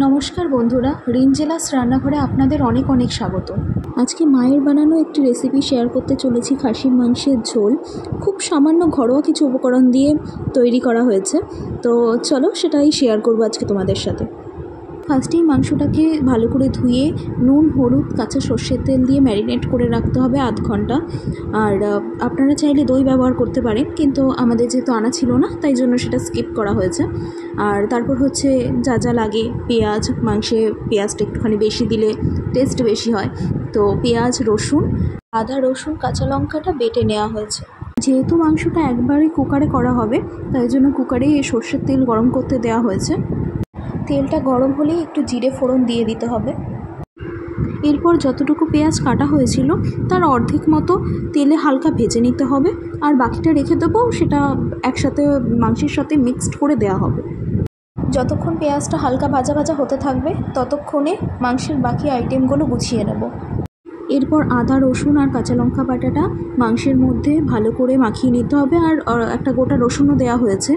নমস্কার বন্ধুরা, রিঞ্জেলাস রান্নাঘরে আপনাদের অনেক অনেক স্বাগত। আজকে মায়ের বানানো একটি রেসিপি শেয়ার করতে চলেছি। খাসির মাংসের ঝোল খুব সামান্য ঘরোয়া কিছু উপকরণ দিয়ে তৈরি করা হয়েছে। তো চলো সেটাই শেয়ার করবো আজকে তোমাদের সাথে। ফার্স্টেই মাংসটাকে ভালো করে ধুয়ে নুন, হলুদ, কাঁচা সর্ষের তেল দিয়ে ম্যারিনেট করে রাখতে হবে আধ ঘন্টা। আর আপনারা চাইলে দই ব্যবহার করতে পারেন, কিন্তু আমাদের যেহেতু আনা ছিল না তাই জন্য সেটা স্কিপ করা হয়েছে। আর তারপর হচ্ছে যা যা লাগে, পেঁয়াজ, মাংসে পেঁয়াজটা একটুখানি বেশি দিলে টেস্ট বেশি হয়। তো পেঁয়াজ, রসুন, আদা, রসুন, কাঁচা লঙ্কাটা বেটে নেওয়া হয়েছে। যেহেতু মাংসটা একবারই কুকারে করা হবে তাই জন্য কুকারেই সর্ষের তেল গরম করতে দেওয়া হয়েছে। তেলটা গরম হলেই একটু জিরে ফোড়ন দিয়ে দিতে হবে। এরপর যতটুকু পেঁয়াজ কাটা হয়েছিল তার অর্ধেক মতো তেলে হালকা ভেজে নিতে হবে, আর বাকিটা রেখে দেবো, সেটা একসাথে মাংসের সাথে মিক্সড করে দেওয়া হবে। যতক্ষণ পেঁয়াজটা হালকা ভাজা ভাজা হতে থাকবে ততক্ষণে মাংসের বাকি আইটেমগুলো গুছিয়ে নেব। এরপর আদা, রসুন আর কাঁচা লঙ্কা বাটাটা মাংসের মধ্যে ভালো করে মাখিয়ে নিতে হবে, আর একটা গোটা রসুনও দেওয়া হয়েছে।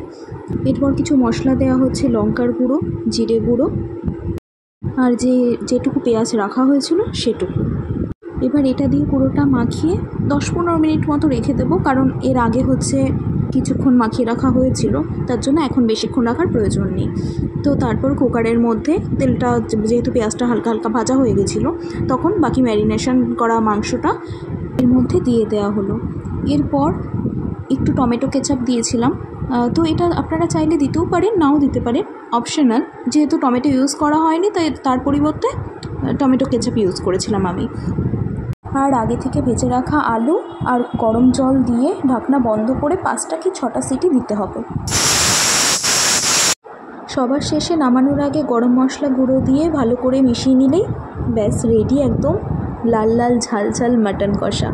এরপর কিছু মশলা দেওয়া হচ্ছে, লঙ্কার গুঁড়ো, জিরে গুঁড়ো, আর যেটুকু পেঁয়াজ রাখা হয়েছিল সেটুকু। এবার এটা দিয়ে পুরোটা মাখিয়ে 10-15 মিনিট মতো রেখে দেবো, কারণ এর আগে হচ্ছে কিছুক্ষণ মাখিয়ে রাখা হয়েছিল, তার জন্য এখন বেশিক্ষণ রাখার প্রয়োজন নেই। তো তারপর কুকারের মধ্যে তেলটা, যেহেতু পেঁয়াজটা হালকা হালকা ভাজা হয়ে গেছিলো, তখন বাকি ম্যারিনেশন করা মাংসটা এর মধ্যে দিয়ে দেওয়া হলো। এরপর একটু টমেটো কেচাপ দিয়েছিলাম। তো এটা আপনারা চাইলে দিতেও পারেন, নাও দিতে পারেন, অপশনাল। যেহেতু টমেটো ইউজ করা হয়নি তাই তার পরিবর্তে টমেটো কেচাপ ইউজ করেছিলাম আমি। আর আগে থেকে ভেজে রাখা আলু আর গরম জল দিয়ে ঢাকনা বন্ধ করে 5টা কি 6টা সিটি দিতে হবে। সবার শেষে নামানোর আগে গরম মশলা গুঁড়ো দিয়ে ভালো করে মিশিয়ে নিলেই ব্যাস রেডি একদম লাল লাল ঝাল ঝাল মাটন কষা।